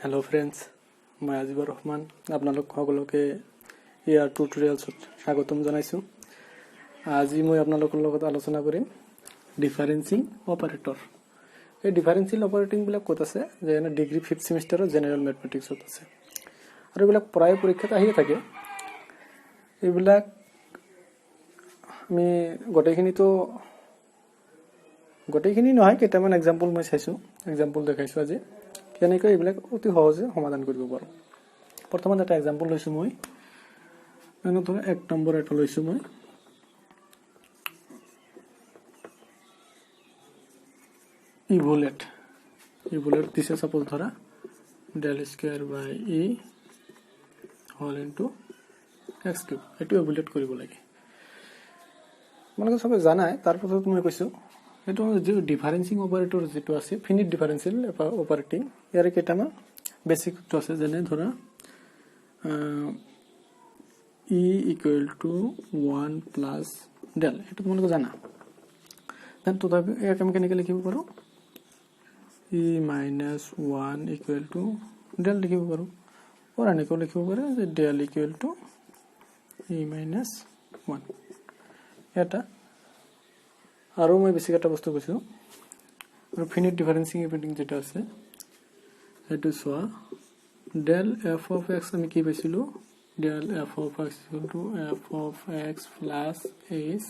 Hello friends, মই Ajibar Rahman আপোনালোক সকলোকে ইয়াৰ টিউটোৰিয়েলছত স্বাগতম জনাইছো। আজি মই আপোনালোকৰ লগত আলোচনা কৰিম ডিফাৰেন্সিং অপাৰেটৰ। এই ডিফাৰেন্সিয়েল অপাৰেটিং বিলাক ক'ত আছে যে ডিগ্ৰী 5th সেমিস্টাৰৰ জেনাৰেল ম্যাথমেটিক্সত আছে। আৰু এইবিলাক প্ৰায় পৰীক্ষাত আহিয়ে থাকে। এইবিলাক আমি গোটেইখিনি নহয় কেইটামান এক্সাম্পল মই চাইছো, এক্সাম্পল দেখাইছো আজি। কেনেকৈ এইবিলাক অতি সহজে সমাধান কৰিব পাৰো। প্ৰথমতে এটা এক্সাম্পল লৈছো মই। মানে ধৰা 1 নম্বৰ এটা লৈছো মই। ইভুলেট দিছে সাপোজ ধৰা del square by e whole into x cube। এটো ইভুলেট কৰিব লাগে। মানে সবে জানাই, তাৰ পাছত মই কৈছো এটো যে ডিফাৰেন্সিং অপাৰেটৰ যেটো আছে ফিনিট ডিফাৰেন্সিয়েল অপাৰেটিং ইয়াৰ কেইটামান বেসিক তো আছে। যেনে ধৰা e equal to 1 plus del, এটো তোমালোক জানা। দেন তো এটা মেকানিক্যালি লিখিব পাৰো e minus 1 equal to del লিখিব পাৰো। or এনেকৈ লিখিব পাৰো যে del equal to e minus 1। এটা আৰু মই বেসিক এটা বস্তু কৈছো আৰু ফিনিট ডিফাৰেন্সিং অপাৰেটিং যেটা আছে এটো সোয়া del f of x আমি কি পাইছিলো del f of x equal to f of x plus s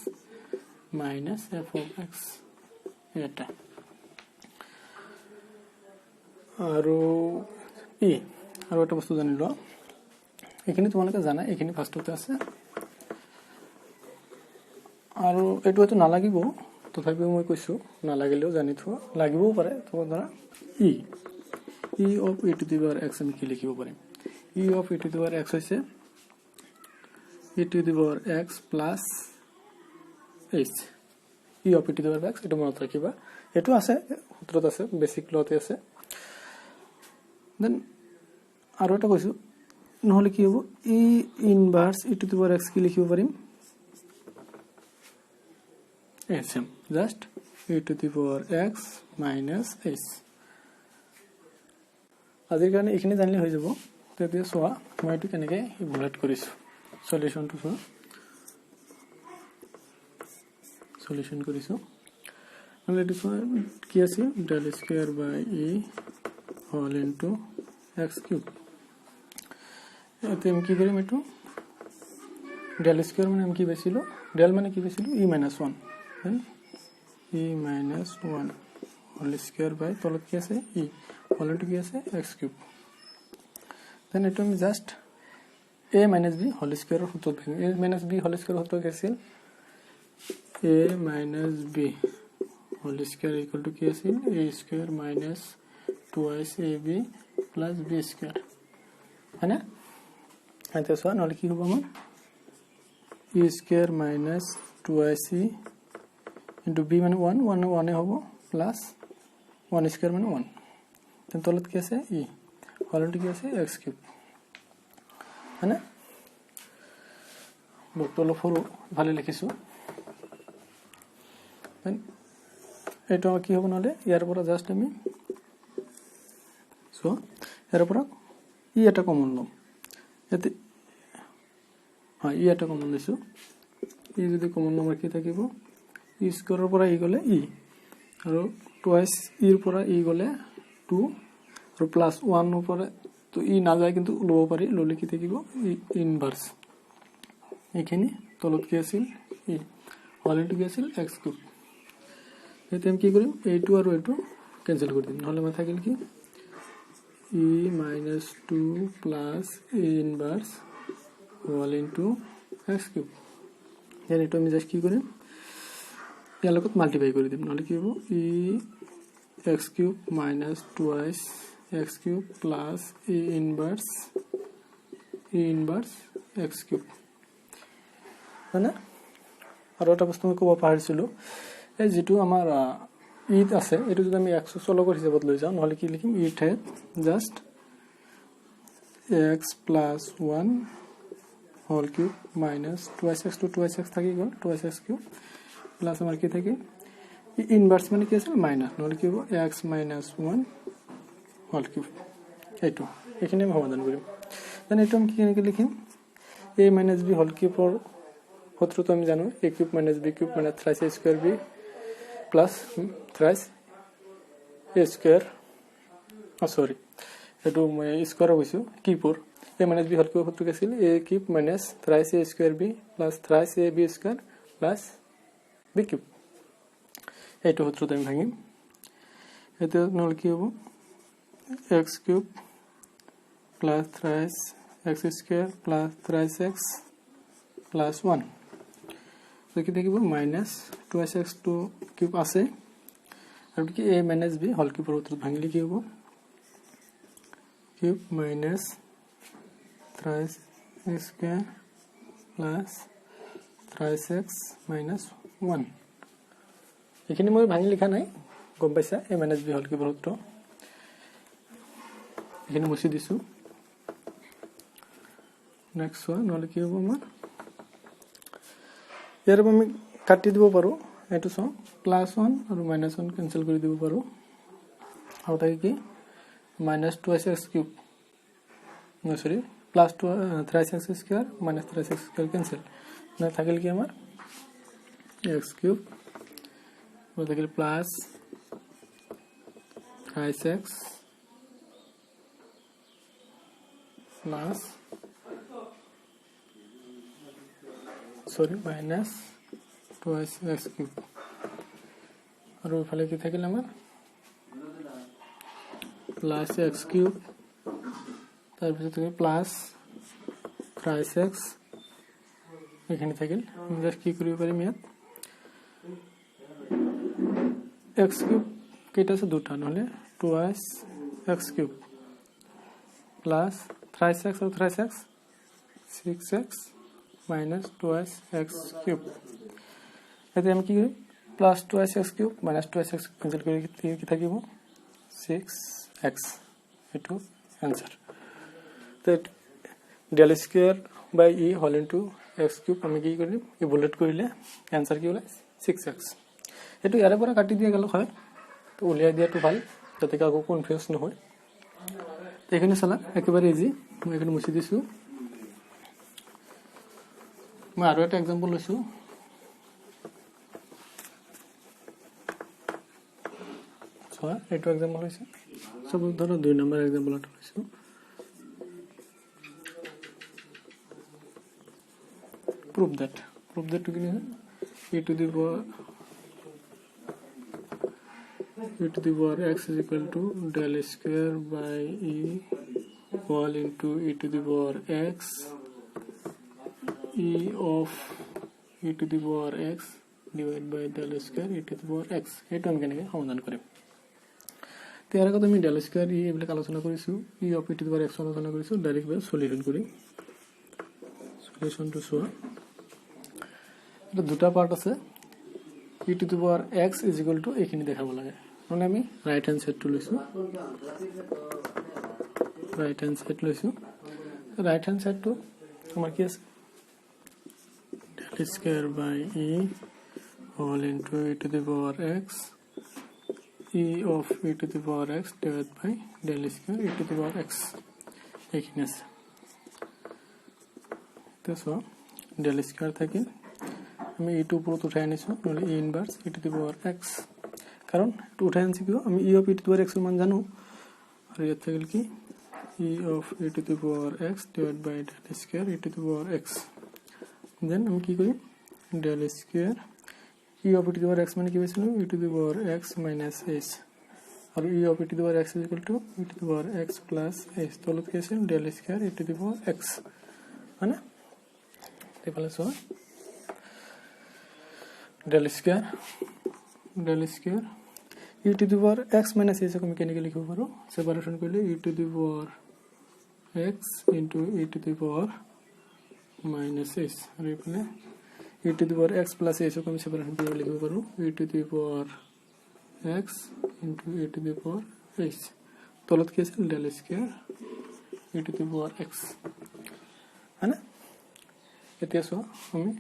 minus f of x। এটা আৰু আৰু এটা বস্তু জানিলো, এখানে তোমালোকে জানা, এখানে ফাৰ্স্টতে আছে আৰু এটো এটো নালাগিব, তথাপিও মই কৈছো নালাগিলেও জানি থোৱা লাগিবও পাৰে। তো ধৰা e of e to the power x আমি কি লিখিব পাৰিম e of e to the power x হৈছে e to the power x plus h। e of e to the power x এটো মনত ৰাখিবা, এটো আছে সূত্ৰত আছে, বেসিক লতে আছে। দেন আৰু এটা কৈছো নহলে কি হ'ব e ইনভাৰ্স e to the power x কি লিখিব পাৰিম sm just e to the power x minus h। আজিৰ কাৰণে এইখিনি জানিলে হৈ যাব। তেতিয়া সোয়া মই এটো কেনেকৈ ইভুলেট কৰিছো সলিউশনটো সোয়া সলিউশন কৰিছো। মানে এটো কি আছে del square by e whole into x cube। এতে আমি কি কৰিম এটো del square মানে আমি কি পাইছিলো del মানে কি পাইছিলো e minus 1 then e minus 1 whole square by তলত কি আছে e whole into কি আছে x cube। then এটো আমি just a minus b whole square সূত্র ভাঙি a minus b whole square সূত্র কি আছিল a minus b whole square equal to কি আছিল a square minus 2ac ab plus b square। হয়না এটা সোয়া নহলে কি হ'ব আমাৰ e square minus 2ac into b মানে 1 1 হ'ব plus 1 square মানে 1। তেন তলত কি আছে e whole into কি আছে x cube। হয়না বক্তল ফলো ভালে লিখিছো। দেন এটো কি হ'ব নহলে ইয়াৰ পৰা জাস্ট আমি সো ইয়াৰ পৰা ই এটা কমন লম। এতে ই এটা কমন লৈছো, ই যদি কমন নম্বৰ কি থাকিব ই স্কয়াৰৰ পৰা ই গলে ই আৰু টুৱাইস ইৰ পৰা ই গলে 2 আৰু প্লাস 1 ৰ পৰা তো ই না যায় কিন্তু লব পাৰি, ললে কি থাকিব ই ইনভার্স। এখানে তলত কি আছিল ই হল ইনটু কি আছিল x কিউব। এতে আমি কি কৰিম a2 আৰু a2 ক্যান্সেল কৰি দিম, নহলে মানে থাকিল কি e minus 2 plus a inverse whole into x cube। ইয়াৰ এটো আমি জাস্ট কি কৰিম ইয়াৰ লগত মাল্টিপ্লাই কৰি দিম, নহলে কি হ'ব e x cube minus twice x cube plus a inverse x cube। হয়না আৰু এটা বস্তু মই ক'ব পাহৰিছিলো, এই যেটো আমাৰ ইত আছে এটো যদি আমি x চলকৰ হিচাপত লৈ যাওঁ নহলে কি লিখিম ই ঠাইত just x plus 1 whole cube minus 2x to 2x থাকি গল 2x cube প্লাস আমাৰ কি থাকে ইনভার্স মানে কি আছে মাইনাস, নহলে কি হ'ব x minus 1 whole cube। এইটো এখানে আমি সমাধান কৰিম দেন এইটো আমি কেনেকৈ লিখিম a minus b whole cube or সূত্ৰটো আমি জানো a cube minus b cube minus thrice a square b plus thrice a square sorry এইটো মই স্কয়াৰ কৈছো কিউবৰ a minus b whole cube সূত্ৰটো কি আছিল a cube minus thrice a square b plus thrice a b square plus b cube এইটো সূত্ৰটো আমি ভাঙিম এটা নল কি হ'ব x cube plus thrice x square plus thrice x plus 1 so কি দেখিব minus 2x to cube আছে আৰু কি a minus b whole cube সূত্ৰটো ভাঙিলে কি হ'ব cube minus thrice x square plus thrice x minus 1 এখানে মই ভাঙি লিখা নাই গম পাইছা a minus b whole cube সূত্র এখানে মুছি দিছো নেক্সট ওয়ান নহলে কি হ'ব আমাৰ ইয়াৰ আমি কাটি দিব পাৰো এটো সম +1 আৰু -1 ক্যান্সেল কৰি দিব পাৰো আৰু তাই কি -2x cube no sorry +2 3x square -3x square cancel না থাকিল কি আমাৰ x cube और থাকিল plus 3x plus sorry minus 2x cube और इफाले কি থাকিল আমার plus x cube তার পিছনে থাকে plus 3x এখানে থাকিল আমি জাস্ট কি কৰিব পাৰিম ইয়াত x cube কেটা আছে দুটা নহলে 2x cube plus 3x और 3x 6x minus 2x cube এতে আমি কি করি plus 2x cube minus 2x cancel কৰি কি থাকিব 6x এটো आंसर তো del square by e whole into x cube আমি কি কৰিম ইভালুয়েট কৰিলে आंसर কি হল 6x এটো ইয়াৰে পৰা কাটি দিয়া গেল হয় তো উলিয়াই দিয়াটো ভাল যাতে কাকো কনফিউজ নহয় এখানে সালা একেবারে ইজি মই এখানে মুছি দিছো মই আৰু এটা एग्जांपल লৈছো সো এটো एग्जांपल হৈছে সব ধরো 2 নাম্বার एग्जांपल এটা লৈছো prove that to কি e to the power x is equal to del square by e whole into e to the power x e of e to the power x divided by del square e to the power x এটা আমি কেনেকৈ সমাধান কৰিম তো ইয়াৰ আগত আমি del square e এইবিলাক আলোচনা কৰিছো e of e to the power x আলোচনা কৰিছো ডাইৰেক্ট ভাবে সলিউশন কৰিম সলিউশনটো সোৱা এটা দুটা পার্ট আছে e to the power x is equal to এখানে দেখাব লাগে মানে আমি রাইট হ্যান্ড সাইড টু লৈছো রাইট হ্যান্ড সাইড টু আমার কি আছে del square by e whole into e to the power x e of e to the power x divided by del square e to the power x এখানে আছে তো so del square থাকে আমি e two পুরো উঠাই আনিছো নহলে e inverse e to the power x কারণ একটু উঠাই আনছি কি আমি e of e to the power x এর মান জানো আর এর থেকে কি e of e to the power x divided by del square e to the power x then আমি কি করি del square e of e to the power x মানে কি হইছিল e to the power x minus h are e of e to the power x is equal to e to the power x plus h তলত কি আছে del square e to the power x মানে তাহলে so del square e to the power x minus h को mechanically লিখব পারো separation করলে e to the power x into e to the power minus h আর এখানে e to the power x plus h को আমি separation করে লিখব পারো e to the power x into e to the power h তলত কি আছে del square e to the power x है ना এতিয়া সো আমি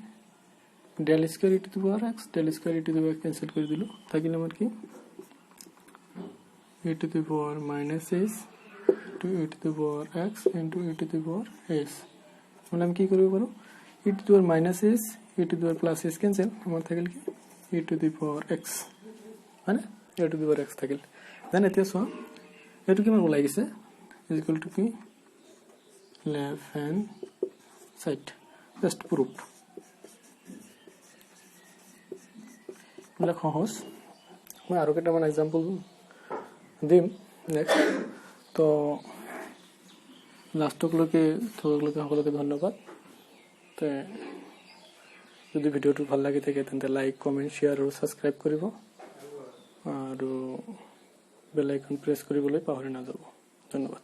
del square e to the power x del square e to the power x cancel कर दिलो থাকিলে আমার কি e to the power minus h to e to the power x into e to the power s মানে আমি কি কৰিব পাৰো e to the power minus s e to the power plus s cancel আমাৰ থাকিল কি e to the power x মানে e to the power x থাকিল দেন এতিয়া সো এটো কি আমাৰ ওলাই গৈছে is equal to কি left hand side just proved মানে সহজ মই আৰু কেইটামান এক্সাম্পল দিম নেক্সট তো লাষ্টলৈকে সকলোকে ধন্যবাদ তে যদি ভিডিওটো ভাল লাগি থাকে তেন্তে লাইক কমেন্ট শেয়াৰ আৰু সাবস্ক্ৰাইব কৰিব আৰু বেল আইকন প্ৰেছ কৰিবলৈ পাহৰি নাযাব ধন্যবাদ